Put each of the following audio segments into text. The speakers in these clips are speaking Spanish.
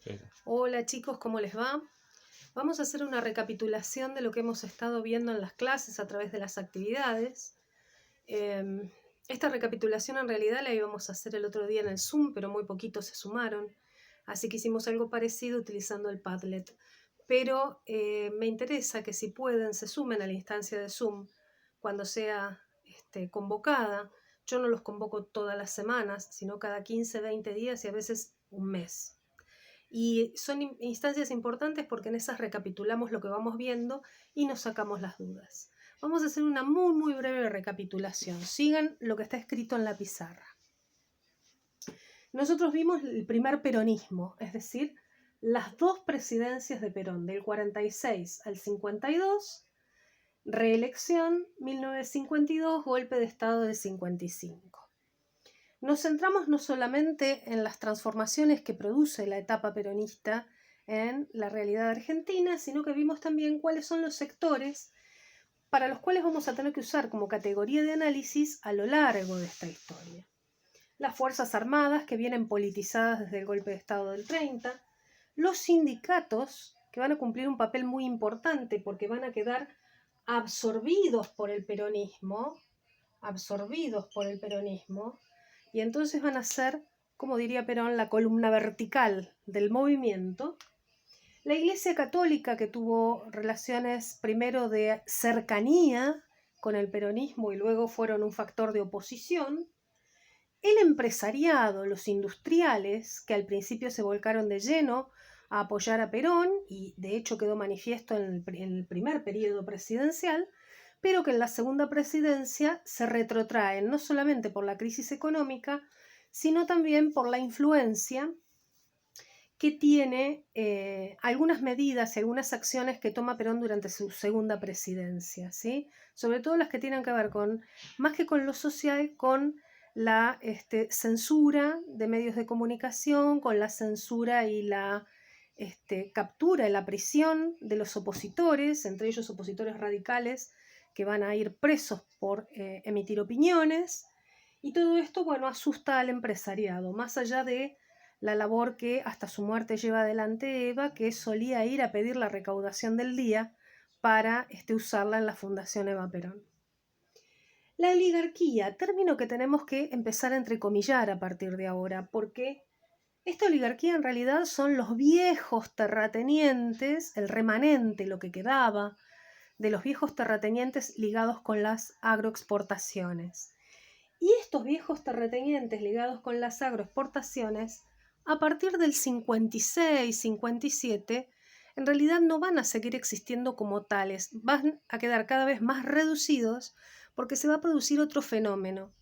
Sí. Hola chicos, ¿cómo les va? Vamos a hacer una recapitulación de lo que hemos estado viendo en las clases a través de las actividades. Esta recapitulación en realidad la íbamos a hacer el otro día en el Zoom, pero muy poquitos se sumaron, así que hicimos algo parecido utilizando el Padlet. Pero me interesa que si pueden se sumen a la instancia de Zoom cuando sea convocada. Yo no los convoco todas las semanas, sino cada 15, 20 días y a veces un mes. Y son instancias importantes porque en esas recapitulamos lo que vamos viendo y nos sacamos las dudas. Vamos a hacer una muy breve recapitulación. Sigan lo que está escrito en la pizarra. Nosotros vimos el primer peronismo, es decir, las dos presidencias de Perón, del 46 al 52, reelección 1952, golpe de Estado del 55. Nos centramos no solamente en las transformaciones que produce la etapa peronista en la realidad argentina, sino que vimos también cuáles son los sectores para los cuales vamos a tener que usar como categoría de análisis a lo largo de esta historia. Las Fuerzas Armadas, que vienen politizadas desde el golpe de Estado del 30, los sindicatos, que van a cumplir un papel muy importante porque van a quedar absorbidos por el peronismo, y entonces van a ser, como diría Perón, la columna vertical del movimiento. La Iglesia Católica, que tuvo relaciones primero de cercanía con el peronismo y luego fueron un factor de oposición. El empresariado, los industriales, que al principio se volcaron de lleno a apoyar a Perón y de hecho quedó manifiesto en el primer periodo presidencial, pero que en la segunda presidencia se retrotraen no solamente por la crisis económica, sino también por la influencia que tiene algunas medidas y algunas acciones que toma Perón durante su segunda presidencia, ¿sí? Sobre todo las que tienen que ver con, más que con lo social, con la censura de medios de comunicación, con la censura y la captura y la prisión de los opositores, entre ellos opositores radicales que van a ir presos por emitir opiniones. Y todo esto, bueno, asusta al empresariado, más allá de la labor que hasta su muerte lleva adelante Eva, que solía ir a pedir la recaudación del día para usarla en la Fundación Eva Perón. La oligarquía, término que tenemos que empezar a entrecomillar a partir de ahora, porque esta oligarquía en realidad son los viejos terratenientes, el remanente, lo que quedaba de los viejos terratenientes ligados con las agroexportaciones. Y estos viejos terratenientes ligados con las agroexportaciones, a partir del 56, 57, en realidad no van a seguir existiendo como tales, van a quedar cada vez más reducidos porque se va a producir otro fenómeno,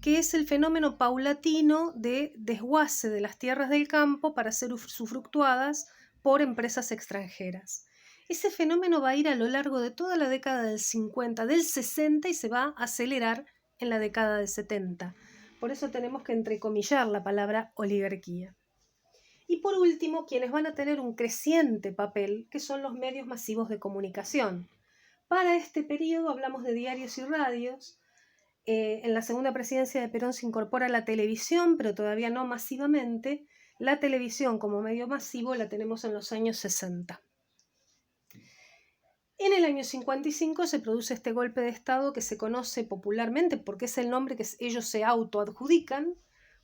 que es el fenómeno paulatino de desguace de las tierras del campo para ser usufructuadas por empresas extranjeras. Ese fenómeno va a ir a lo largo de toda la década del 50, del 60 y se va a acelerar en la década del 70. Por eso tenemos que entrecomillar la palabra oligarquía. Y por último, quienes van a tener un creciente papel, que son los medios masivos de comunicación. Para este periodo hablamos de diarios y radios. En la segunda presidencia de Perón se incorpora la televisión, pero todavía no masivamente. La televisión como medio masivo la tenemos en los años 60. En el año 55 se produce este golpe de Estado que se conoce popularmente, porque es el nombre que ellos se autoadjudican,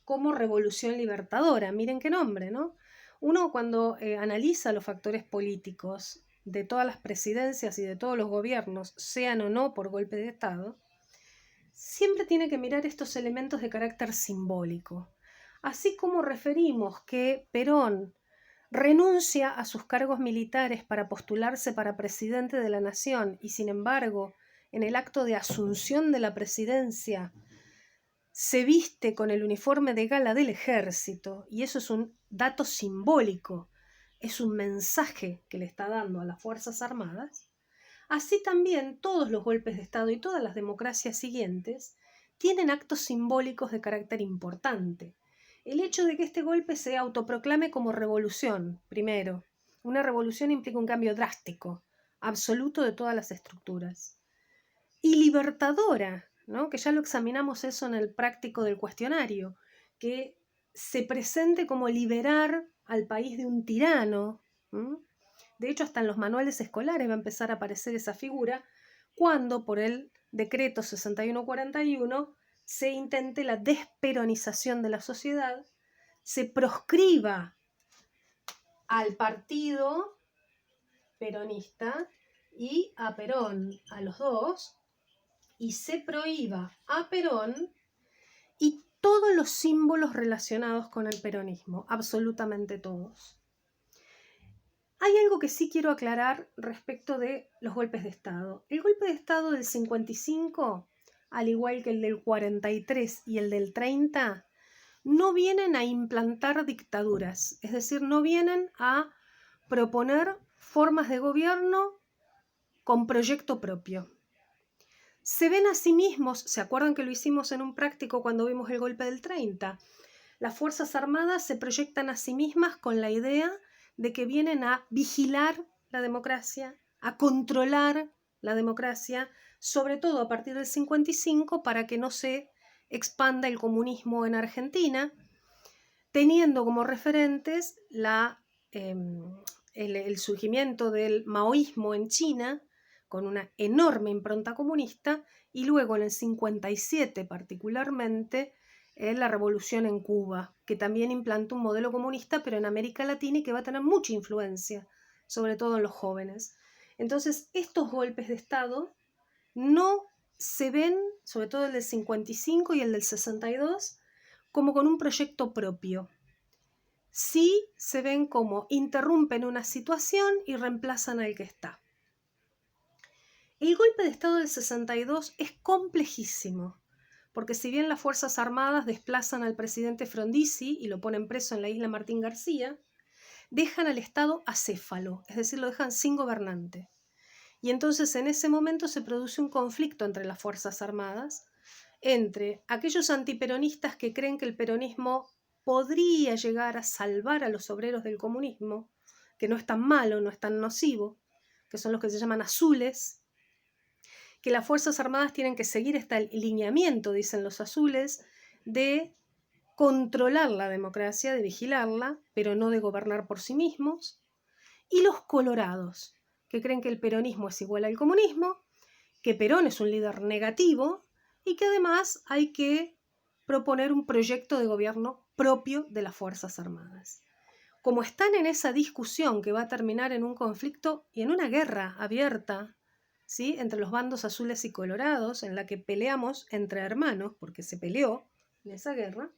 como Revolución Libertadora. Miren qué nombre, ¿no? Uno cuando analiza los factores políticos de todas las presidencias y de todos los gobiernos, sean o no por golpe de Estado, siempre tiene que mirar estos elementos de carácter simbólico. Así como referimos que Perón renuncia a sus cargos militares para postularse para presidente de la nación y sin embargo en el acto de asunción de la presidencia se viste con el uniforme de gala del ejército, y eso es un dato simbólico, es un mensaje que le está dando a las Fuerzas Armadas. Así también todos los golpes de Estado y todas las democracias siguientes tienen actos simbólicos de carácter importante. El hecho de que este golpe se autoproclame como revolución, primero, una revolución implica un cambio drástico, absoluto de todas las estructuras. Y libertadora, ¿no? Que ya lo examinamos eso en el práctico del cuestionario, que se presente como liberar al país de un tirano. De hecho, hasta en los manuales escolares va a empezar a aparecer esa figura cuando, por el decreto 6141, se intente la desperonización de la sociedad, se proscriba al partido peronista y a Perón, a los dos, y se prohíba a Perón y todos los símbolos relacionados con el peronismo, absolutamente todos. Hay algo que sí quiero aclarar respecto de los golpes de Estado. El golpe de Estado del 55, al igual que el del 43 y el del 30, no vienen a implantar dictaduras, es decir, no vienen a proponer formas de gobierno con proyecto propio. Se ven a sí mismos, ¿se acuerdan que lo hicimos en un práctico cuando vimos el golpe del 30? Las Fuerzas Armadas se proyectan a sí mismas con la idea de que vienen a vigilar la democracia, a controlar la democracia, sobre todo a partir del 55, para que no se expanda el comunismo en Argentina, teniendo como referentes el surgimiento del maoísmo en China, con una enorme impronta comunista, y luego en el 57 particularmente, la revolución en Cuba, que también implantó un modelo comunista, pero en América Latina, y que va a tener mucha influencia, sobre todo en los jóvenes. Entonces, estos golpes de Estado no se ven, sobre todo el del 55 y el del 62, como con un proyecto propio. Sí se ven como interrumpen una situación y reemplazan al que está. El golpe de Estado del 62 es complejísimo, porque si bien las Fuerzas Armadas desplazan al presidente Frondizi y lo ponen preso en la isla Martín García, dejan al Estado acéfalo, es decir, lo dejan sin gobernante. Y entonces en ese momento se produce un conflicto entre las Fuerzas Armadas, entre aquellos antiperonistas que creen que el peronismo podría llegar a salvar a los obreros del comunismo, que no es tan malo, no es tan nocivo, que son los que se llaman azules, que las Fuerzas Armadas tienen que seguir este lineamiento, dicen los azules, de controlar la democracia, de vigilarla, pero no de gobernar por sí mismos, y los colorados, que creen que el peronismo es igual al comunismo, que Perón es un líder negativo y que además hay que proponer un proyecto de gobierno propio de las Fuerzas Armadas. Como están en esa discusión que va a terminar en un conflicto y en una guerra abierta, ¿sí?, entre los bandos azules y colorados, en la que peleamos entre hermanos, porque se peleó en esa guerra,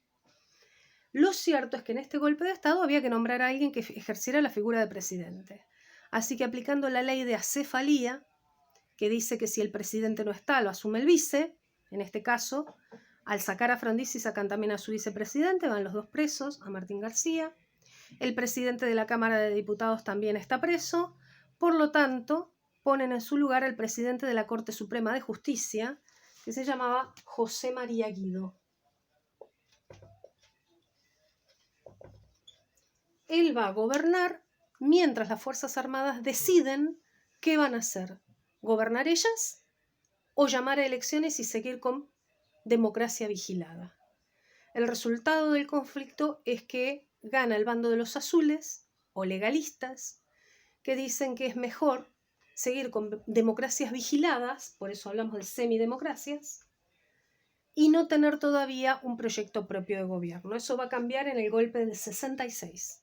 lo cierto es que en este golpe de Estado había que nombrar a alguien que ejerciera la figura de presidente. Así que aplicando la ley de acefalía, que dice que si el presidente no está, lo asume el vice, en este caso, al sacar a Frondizi sacan también a su vicepresidente, van los dos presos, a Martín García. El presidente de la Cámara de Diputados también está preso, por lo tanto, ponen en su lugar al presidente de la Corte Suprema de Justicia, que se llamaba José María Guido. Él va a gobernar mientras las Fuerzas Armadas deciden qué van a hacer: gobernar ellas o llamar a elecciones y seguir con democracia vigilada. El resultado del conflicto es que gana el bando de los azules o legalistas, que dicen que es mejor seguir con democracias vigiladas, por eso hablamos de semidemocracias, y no tener todavía un proyecto propio de gobierno. Eso va a cambiar en el golpe del 66.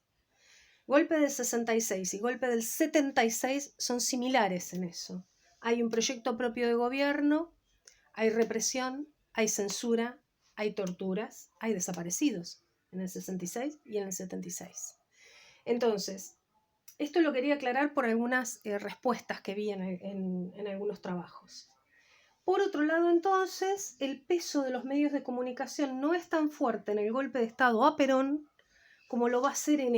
Golpe del 66 y golpe del 76 son similares en eso. Hay un proyecto propio de gobierno, hay represión, hay censura, hay torturas, hay desaparecidos en el 66 y en el 76. Entonces, esto lo quería aclarar por algunas respuestas que vi en algunos trabajos. Por otro lado, entonces, el peso de los medios de comunicación no es tan fuerte en el golpe de Estado a Perón como lo va a ser en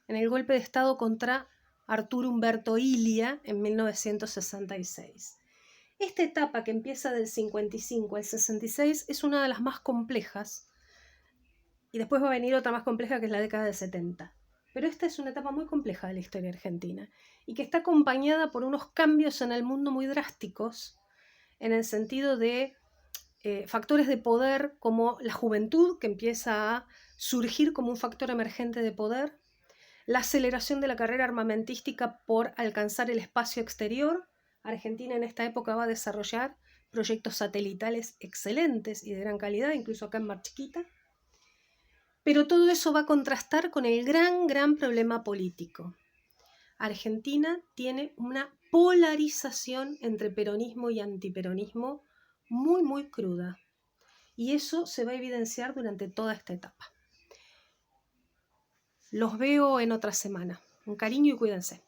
el golpe de Estado contra Arturo Umberto Illia en 1966. Esta etapa, que empieza del 55 al 66, es una de las más complejas, y después va a venir otra más compleja, que es la década del 70. Pero esta es una etapa muy compleja de la historia argentina y que está acompañada por unos cambios en el mundo muy drásticos, en el sentido de factores de poder como la juventud, que empieza a surgir como un factor emergente de poder, la aceleración de la carrera armamentística por alcanzar el espacio exterior. Argentina en esta época va a desarrollar proyectos satelitales excelentes y de gran calidad, incluso acá en Mar Chiquita. Pero todo eso va a contrastar con el gran problema político. Argentina tiene una polarización entre peronismo y antiperonismo muy cruda. Y eso se va a evidenciar durante toda esta etapa. Los veo en otra semana. Un cariño y cuídense.